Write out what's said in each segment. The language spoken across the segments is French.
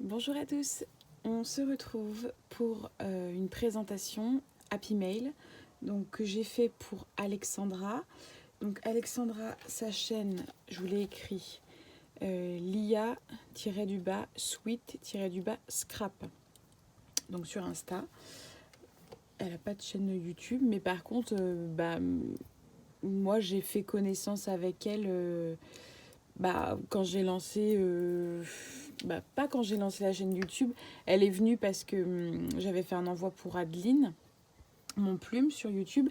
Bonjour à tous, on se retrouve pour une présentation Happy Mail donc, que j'ai fait pour Alexandra. Donc Alexandra, sa chaîne, je vous l'ai écrit, Lia-sweet-scrap. Donc sur Insta. Elle n'a pas de chaîne YouTube, mais par contre, moi j'ai fait connaissance avec elle quand j'ai lancé... pas quand j'ai lancé la chaîne YouTube, elle est venue parce que j'avais fait un envoi pour Adeline, mon plume sur YouTube,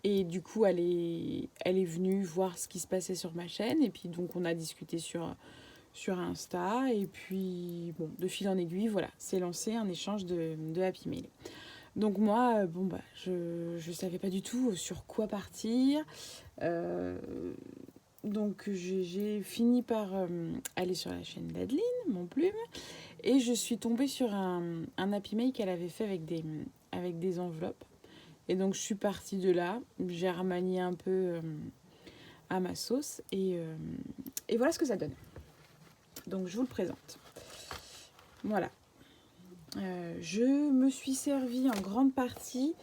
et du coup elle est venue voir ce qui se passait sur ma chaîne, et puis donc on a discuté sur Insta, et puis bon, de fil en aiguille, voilà, c'est lancé un échange de Happy Mail. Donc moi, je savais pas du tout sur quoi partir. Donc j'ai fini par aller sur la chaîne d'Adeline, mon plume, et je suis tombée sur un Happy Mail qu'elle avait fait avec des enveloppes. Et donc je suis partie de là, j'ai remanié un peu à ma sauce, et voilà ce que ça donne. Donc je vous le présente. Voilà. Je me suis servie en grande partie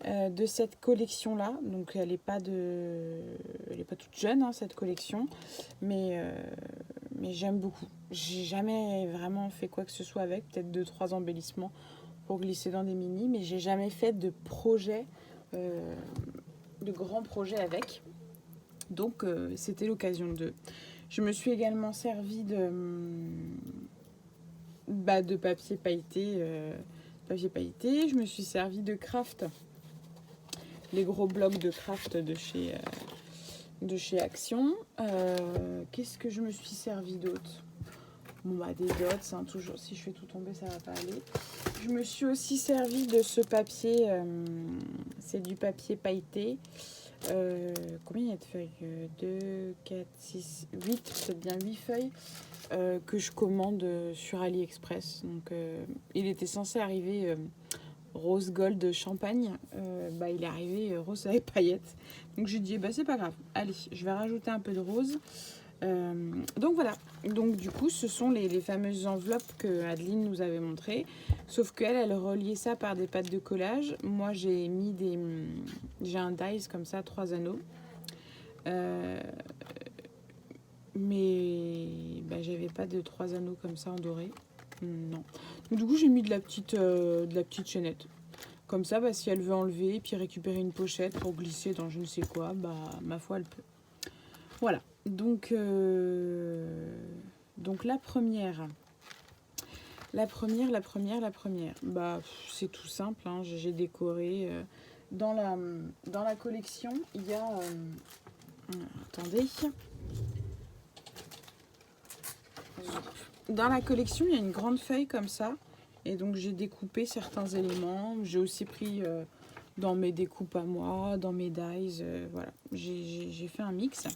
de cette collection-là. Donc elle n'est pas toute jeune, hein, cette collection, mais j'aime beaucoup. J'ai jamais vraiment fait quoi que ce soit avec, peut-être 2-3 embellissements pour glisser dans des mini, mais j'ai jamais fait de projet, de grands projets avec. Donc c'était l'occasion de... Je me suis également servie de papier pailleté. Je me suis servie de craft, les gros blocs de craft de chez Action. Qu'est-ce que je me suis servi d'autre? Des dots, hein, toujours. Si je fais tout tomber, ça va pas aller. Je me suis aussi servi de ce papier. C'est du papier pailleté. Combien il y a de feuilles? 2, 4, 6, 8, peut-être bien 8 feuilles que je commande sur AliExpress. Donc, il était censé arriver rose gold champagne. Il est arrivé rose avec paillettes. Donc, j'ai dit, c'est pas grave. Allez, je vais rajouter un peu de rose. Donc voilà, donc du coup ce sont les fameuses enveloppes que Adeline nous avait montrées, sauf qu'elle elle reliait ça par des pattes de collage. Moi j'ai un dies comme ça, 3 anneaux, mais j'avais pas de 3 anneaux comme ça en doré, non. Donc du coup j'ai mis de la petite chaînette, comme ça si elle veut enlever puis récupérer une pochette pour glisser dans je ne sais quoi, ma foi elle peut. Voilà, donc la première, c'est tout simple, hein, j'ai décoré. Dans la collection, il y a... attendez. Dans la collection, il y a une grande feuille comme ça, et donc j'ai découpé certains éléments. J'ai aussi pris dans mes découpes à moi, dans mes dies, voilà, j'ai fait un mix.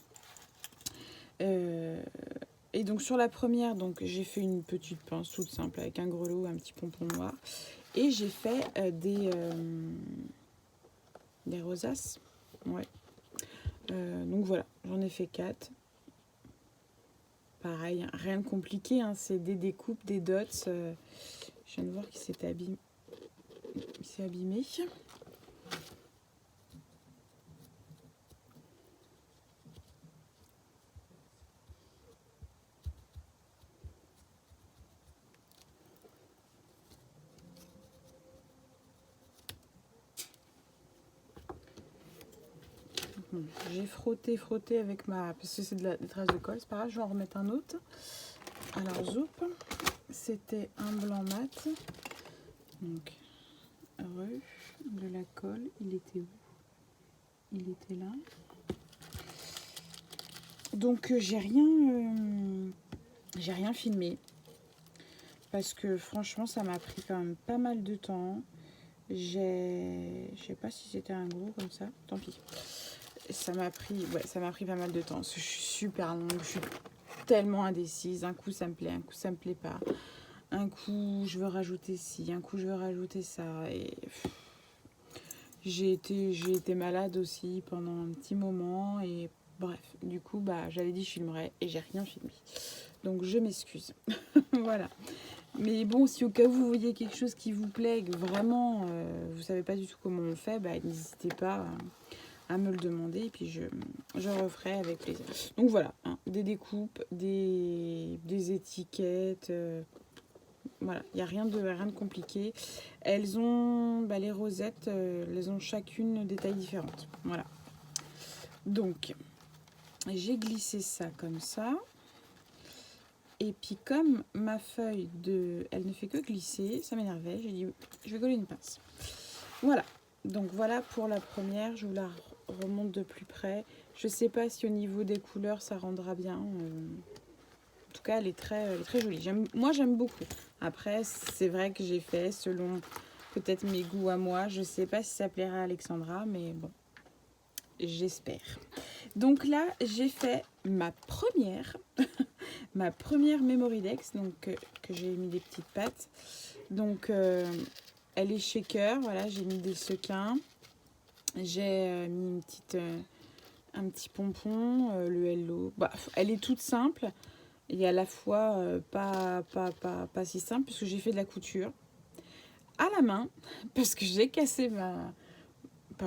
Et donc sur la première, j'ai fait une petite pince toute simple avec un grelot, un petit pompon noir, et j'ai fait des rosaces. Ouais. Donc voilà, j'en ai fait 4. Pareil, hein, rien de compliqué, hein, c'est des découpes, des dots. Je viens de voir qu'il s'est abîmé. Il s'est abîmé. J'ai frotté avec ma... Parce que c'est des traces de colle, c'est pas grave, je vais en remettre un autre. Alors, zoup, c'était un blanc mat. Donc, de la colle, il était où? Il était là. Donc, j'ai rien filmé. Parce que franchement, ça m'a pris quand même pas mal de temps. Je sais pas si c'était un gros comme ça, tant pis. Ça m'a pris pas mal de temps. Parce que je suis super longue, je suis tellement indécise. Un coup ça me plaît, un coup ça me plaît pas. Un coup je veux rajouter ci, un coup je veux rajouter ça. Et j'ai été malade aussi pendant un petit moment. Et bref, du coup j'avais dit je filmerais et j'ai rien filmé. Donc je m'excuse. Voilà. Mais bon, si au cas où vous voyez quelque chose qui vous plaît, que vraiment vous savez pas du tout comment on fait, bah, n'hésitez pas à me le demander et puis je referai avec plaisir. Donc voilà, hein, des découpes, des étiquettes, voilà, il n'y a rien de compliqué. Elles ont, bah, les rosettes, elles ont chacune des tailles différentes. Voilà. Donc, j'ai glissé ça comme ça. Et puis comme ma feuille elle ne fait que glisser, ça m'énervait, j'ai dit je vais coller une pince. Voilà, donc voilà pour la première, je vous la remonte de plus près. Je ne sais pas si au niveau des couleurs ça rendra bien. En tout cas elle est très jolie. Moi j'aime beaucoup. Après c'est vrai que j'ai fait selon peut-être mes goûts à moi. Je ne sais pas si ça plaira à Alexandra, mais bon, j'espère. Donc là j'ai fait ma première ma première Memory Dex, donc que j'ai mis des petites pattes. Donc elle est shaker, voilà, j'ai mis des sequins, j'ai mis un petit pompon, le hello. Bah, elle est toute simple et à la fois pas si simple puisque j'ai fait de la couture à la main parce que j'ai cassé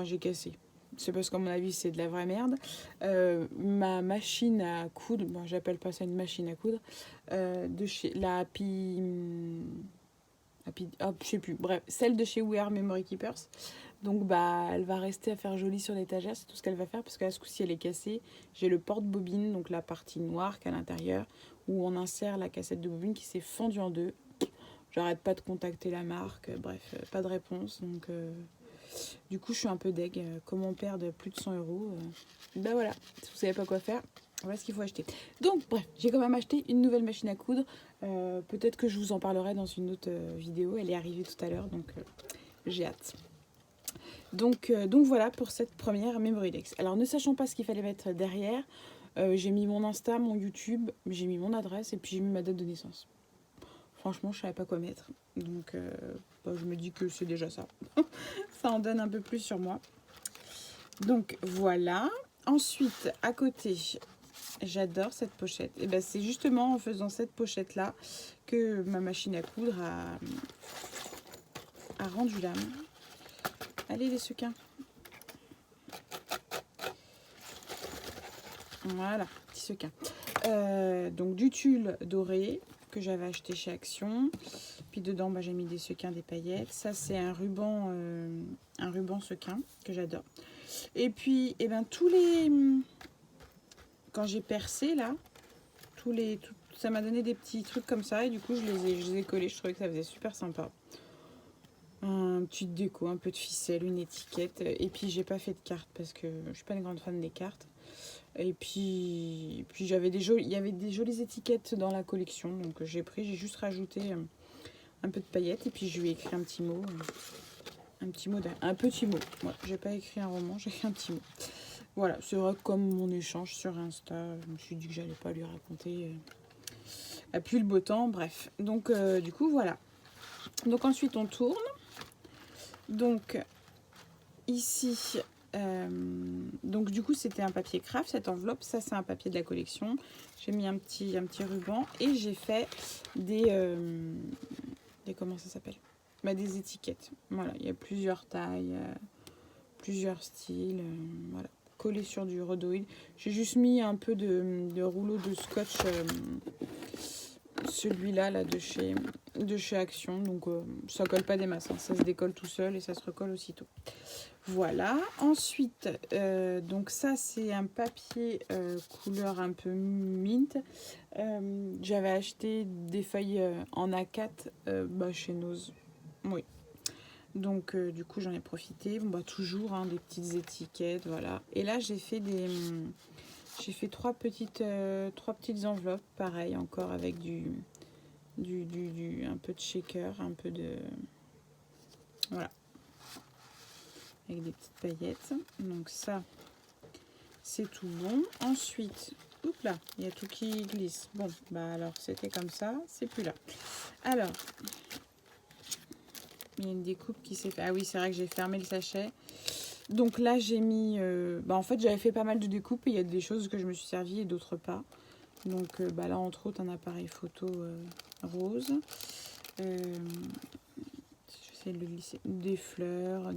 j'ai cassé. C'est parce qu'à mon avis c'est de la vraie merde. Ma machine à coudre, bon, j'appelle pas ça une machine à coudre, de chez la Happy, je sais plus, bref, celle de chez We Are Memory Keepers. Donc bah elle va rester à faire joli sur l'étagère, c'est tout ce qu'elle va faire parce que là ce coup-ci elle est cassée. J'ai le porte-bobine, donc la partie noire qu'à l'intérieur, où on insère la cassette de bobine qui s'est fendue en deux. J'arrête pas de contacter la marque, bref, pas de réponse, donc du coup je suis un peu deg. Comment perdre plus de 100 €, ben voilà, si vous savez pas quoi faire, voilà ce qu'il faut acheter. Donc bref, j'ai quand même acheté une nouvelle machine à coudre. Peut-être que je vous en parlerai dans une autre vidéo, elle est arrivée tout à l'heure, donc j'ai hâte. Donc voilà pour cette première Memory Dex. Alors ne sachant pas ce qu'il fallait mettre derrière, j'ai mis mon Insta, mon YouTube, j'ai mis mon adresse et puis j'ai mis ma date de naissance. Franchement, je savais pas quoi mettre. Donc, je me dis que c'est déjà ça. Ça en donne un peu plus sur moi. Donc, voilà. Ensuite, à côté, j'adore cette pochette. Et ben, c'est justement en faisant cette pochette-là que ma machine à coudre a rendu l'âme. Allez, les sequins. Voilà, petit sequin. Donc, du tulle doré que j'avais acheté chez Action. Puis dedans, bah, j'ai mis des sequins, des paillettes. Ça, c'est un ruban sequin que j'adore. Et puis, tous les... Quand j'ai percé, là, ça m'a donné des petits trucs comme ça. Et du coup, je les ai collés. Je trouvais que ça faisait super sympa. Un petit déco, un peu de ficelle, une étiquette. Et puis, j'ai pas fait de cartes parce que je suis pas une grande fan des cartes. Et puis il y avait des jolies étiquettes dans la collection. Donc, j'ai juste rajouté un peu de paillettes et puis je lui ai écrit un petit mot. Un petit mot. Ouais, j'ai pas écrit un roman, j'ai écrit un petit mot. Voilà, c'est vrai que comme mon échange sur Insta, je me suis dit que j'allais pas lui raconter. A pu le beau temps, bref. Donc du coup, voilà. Donc ensuite, on tourne. Donc ici, donc du coup, c'était un papier craft, cette enveloppe. Ça, c'est un papier de la collection. J'ai mis un petit ruban et j'ai fait des comment ça s'appelle, des étiquettes. Voilà, il y a plusieurs tailles, plusieurs styles, voilà, collé sur du rhodoïde. J'ai juste mis un peu de rouleau de scotch, celui-là là, de chez Action. Donc ça colle pas des masses, hein. Ça se décolle tout seul et ça se recolle aussitôt. Voilà. Ensuite, donc ça c'est un papier couleur un peu mint. J'avais acheté des feuilles en A4 chez Nose. Oui. Donc du coup j'en ai profité. Bon, toujours des petites étiquettes, voilà. Et là j'ai fait trois petites enveloppes, pareil encore avec un peu de shaker, un peu de voilà, avec des petites paillettes. Donc ça c'est tout bon. Ensuite, oups là, il y a tout qui glisse. Bon, alors c'était comme ça, c'est plus là. Alors, il y a une découpe qui s'est fait. Ah oui, c'est vrai que j'ai fermé le sachet. Donc là, j'ai mis... en fait, j'avais fait pas mal de découpes et il y a des choses que je me suis servi et d'autres pas. Donc là, entre autres, un appareil photo rose. J'essaie de le glisser. Des fleurs,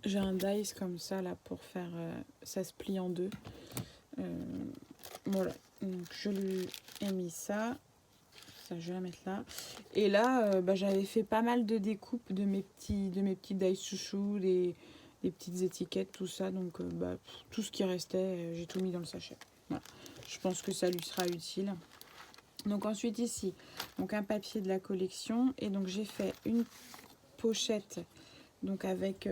j'ai un dice comme ça là pour faire... ça se plie en deux. Voilà. Donc je lui ai mis ça. Ça, je vais la mettre là. Et là, j'avais fait pas mal de découpes de mes petits dice chouchous, des petites étiquettes, tout ça. Donc tout ce qui restait, j'ai tout mis dans le sachet. Voilà. Je pense que ça lui sera utile. Donc ensuite ici, donc un papier de la collection. Et donc j'ai fait une pochette. Donc avec...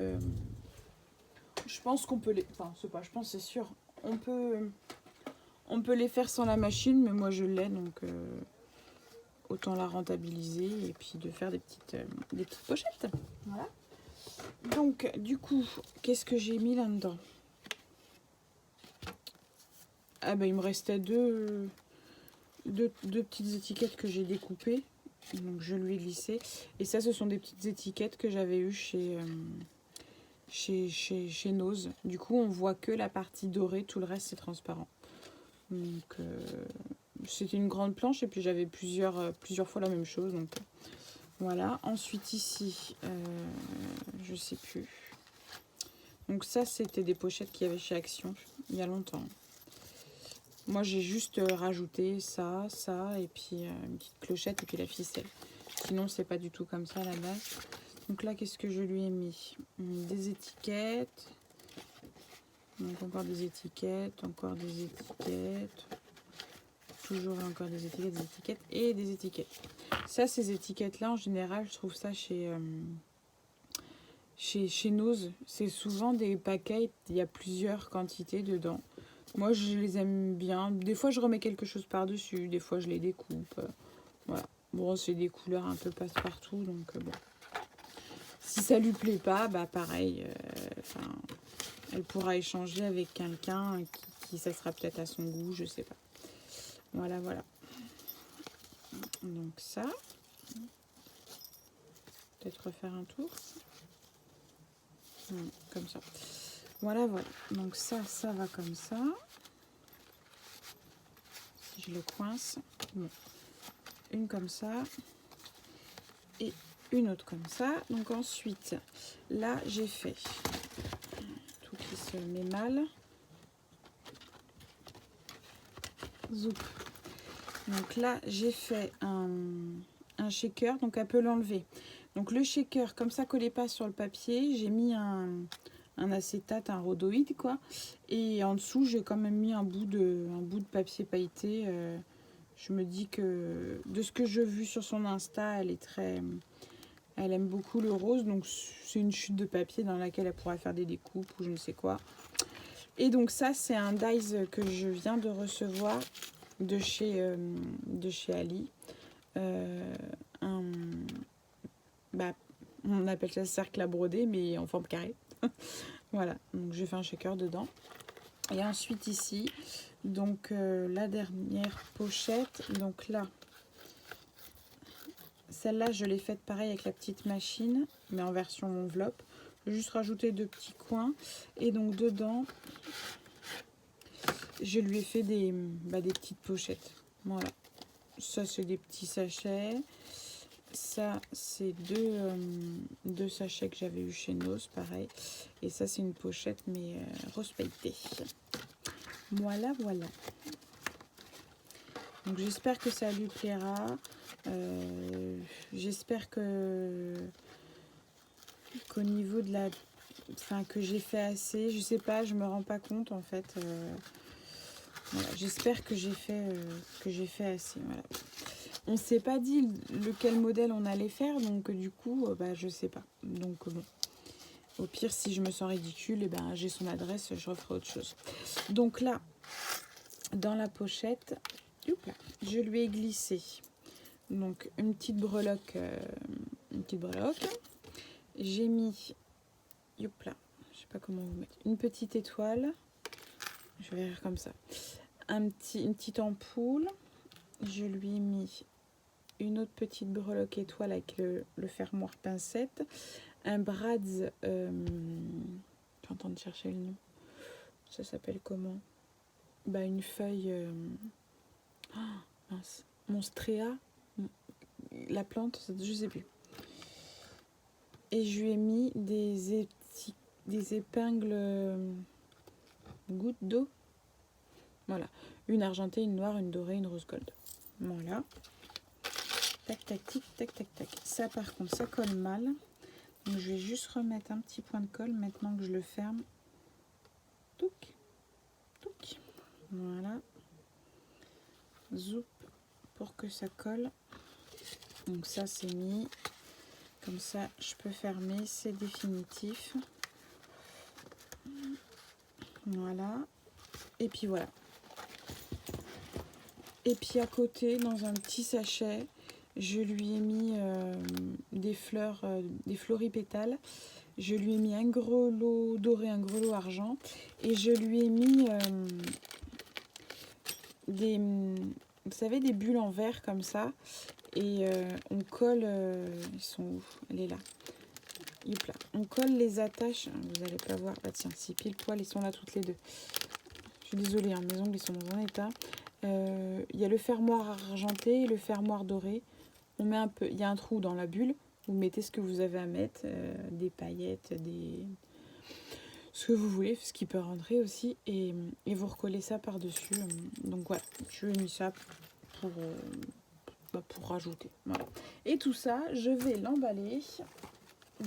je pense qu'on peut les... Enfin, c'est pas, je pense, c'est sûr. On peut les faire sans la machine, mais moi je l'ai, donc autant la rentabiliser et puis de faire des petites pochettes. Voilà. Donc du coup, qu'est-ce que j'ai mis là-dedans? Ah il me restait deux petites étiquettes que j'ai découpées. Donc je lui ai glissé. Et ça, ce sont des petites étiquettes que j'avais eues chez Nose. Du coup, on voit que la partie dorée, tout le reste c'est transparent. Donc c'était une grande planche et puis j'avais plusieurs fois la même chose. Donc voilà. Ensuite ici, je sais plus. Donc ça, c'était des pochettes qu'il y avait chez Action il y a longtemps. Moi, j'ai juste rajouté ça, et puis une petite clochette et puis la ficelle. Sinon, c'est pas du tout comme ça à la base. Donc là, qu'est-ce que je lui ai mis? Des étiquettes. Donc encore des étiquettes, encore des étiquettes. Toujours encore des étiquettes et des étiquettes. Ça, ces étiquettes-là, en général, je trouve ça chez Nose. C'est souvent des paquets, il y a plusieurs quantités dedans. Moi, je les aime bien. Des fois, je remets quelque chose par-dessus. Des fois, je les découpe. Voilà. Bon, c'est des couleurs un peu passe-partout. Donc, bon. Si ça lui plaît pas, pareil. Elle pourra échanger avec quelqu'un qui ça sera peut-être à son goût. Je sais pas. Voilà, voilà. Donc, ça. Peut-être refaire un tour. Comme ça. Voilà, voilà. Donc, ça va comme ça. Je le coince. Bon. Une comme ça et une autre comme ça. Donc ensuite, là j'ai fait tout qui se met mal. Zoup. Donc là j'ai fait un shaker, donc elle peut l'enlever. Donc le shaker, comme ça collait pas sur le papier, j'ai mis un acétate, un rhodoïde quoi. Et en dessous j'ai quand même mis un bout de papier pailleté. Je me dis que de ce que j'ai vu sur son Insta, elle aime beaucoup le rose, donc c'est une chute de papier dans laquelle elle pourra faire des découpes ou je ne sais quoi. Et donc ça, c'est un dies que je viens de recevoir de chez Ali. On appelle ça cercle à broder, mais en forme carrée. Voilà, donc j'ai fait un shaker dedans. Et ensuite ici, donc la dernière pochette, donc là, celle-là je l'ai faite pareil avec la petite machine, mais en version enveloppe. J'ai juste rajouté 2 petits coins, et donc dedans, je lui ai fait des petites pochettes. Voilà, ça c'est des petits sachets. Ça, c'est deux sachets que j'avais eu chez Nose, pareil. Et ça, c'est une pochette, mais rose pailleté. Voilà, voilà. Donc, j'espère que ça lui plaira. J'espère qu'au niveau de la... Enfin, que j'ai fait assez. Je sais pas, je me rends pas compte, en fait. Voilà, j'espère que j'ai fait assez, voilà. On s'est pas dit lequel modèle on allait faire, donc du coup, je sais pas. Donc bon, au pire, si je me sens ridicule, j'ai son adresse, je referai autre chose. Donc là, dans la pochette, je lui ai glissé donc une petite breloque. J'ai mis, je sais pas comment vous mettre, une petite étoile. Je vais faire comme ça. Une petite ampoule. Je lui ai mis une autre petite breloque étoile avec le fermoir pincette, un Brad's, j'entends de chercher le nom, ça s'appelle comment, une feuille, mince, Monstrea, la plante, je sais plus. Et je lui ai mis des épingles gouttes d'eau. Voilà, une argentée, une noire, une dorée, une rose gold. Voilà. Tac, tac, tic, tac, tac, tac. Ça, par contre, ça colle mal. Donc, je vais juste remettre un petit point de colle maintenant que je le ferme. Touc, touc. Voilà. Zoup, pour que ça colle. Donc, ça, c'est mis. Comme ça, je peux fermer. C'est définitif. Voilà. Et puis, voilà. Et puis, à côté, dans un petit sachet, je lui ai mis des fleurs, des floripétales. Je lui ai mis un grelot doré, un grelot argent. Et je lui ai mis vous savez, des bulles en verre comme ça. Et on colle... ils sont où? Elle est là. Hop là. On colle les attaches. Vous n'allez pas voir. Ah tiens, si pile poil, ils sont là toutes les deux. Je suis désolée, hein, mes ongles ils sont dans un état. Il y a le fermoir argenté et le fermoir doré. On met un peu, il y a un trou dans la bulle. Vous mettez ce que vous avez à mettre, des paillettes, ce que vous voulez, ce qui peut rentrer aussi, et vous recollez ça par dessus. Donc voilà, je vais mis ça pour rajouter. Voilà. Et tout ça, je vais l'emballer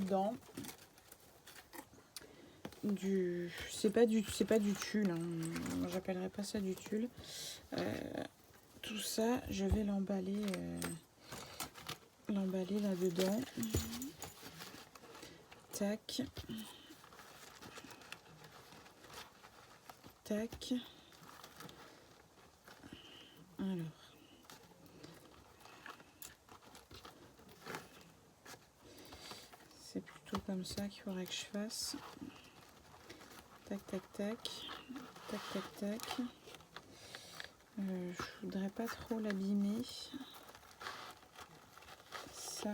dans c'est pas du tulle, hein. J'appellerais pas ça du tulle. Tout ça, je vais l'emballer là-dedans. Tac. Tac. Alors. C'est plutôt comme ça qu'il faudrait que je fasse. Tac, tac, tac. Tac, tac, tac. Je voudrais pas trop l'abîmer. Ça.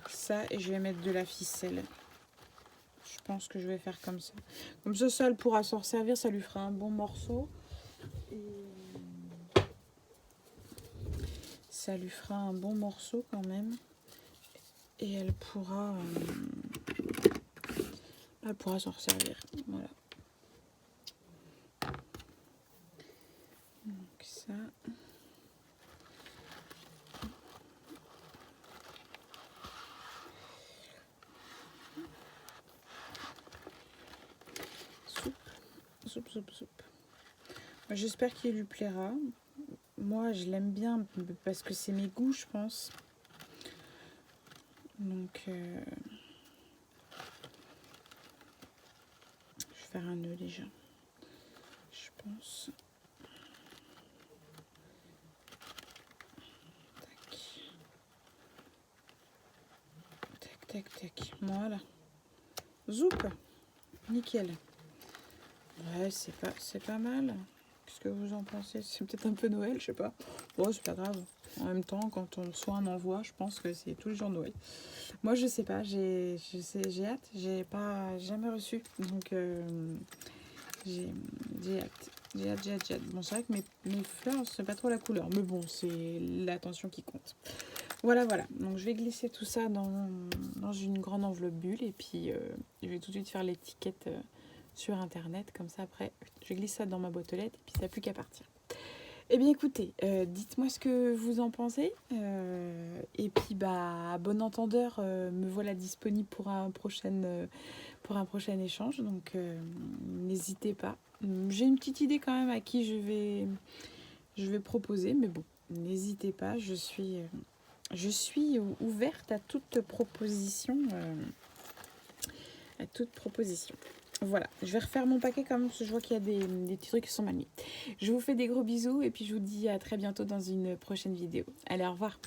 Ça, et je vais mettre de la ficelle. Je pense que je vais faire comme ça. Comme ça, elle pourra s'en servir, ça lui fera un bon morceau. Et ça lui fera un bon morceau quand même. Et elle pourra s'en servir. Voilà. Donc ça. Soupe. J'espère qu'il lui plaira. Moi, je l'aime bien parce que c'est mes goûts, je pense. Donc, je vais faire un nœud déjà. Je pense. Tac. Tac, tac. Voilà. Zoup. Nickel. Ouais, c'est pas mal. Qu'est-ce que vous en pensez? C'est peut-être un peu Noël, je sais pas. Bon, c'est pas grave. En même temps, quand on reçoit un envoi, je pense que c'est tous les jours Noël. Moi, je sais pas. J'ai hâte. J'ai pas jamais reçu. Donc, j'ai hâte. J'ai hâte. Bon, c'est vrai que mes fleurs, c'est pas trop la couleur. Mais bon, c'est l'attention qui compte. Voilà. Donc, je vais glisser tout ça dans une grande enveloppe bulle. Et puis, je vais tout de suite faire l'étiquette sur internet, comme ça après je glisse ça dans ma boîte aux lettres et puis ça n'a plus qu'à partir. Eh bien écoutez, dites-moi ce que vous en pensez, et puis bon entendeur, me voilà disponible pour un prochain échange, donc n'hésitez pas. J'ai une petite idée quand même à qui je vais proposer, mais bon, n'hésitez pas, je suis ouverte à toute proposition. Voilà, je vais refaire mon paquet quand même parce que je vois qu'il y a des petits trucs qui sont mal mis. Je vous fais des gros bisous et puis je vous dis à très bientôt dans une prochaine vidéo. Allez, au revoir.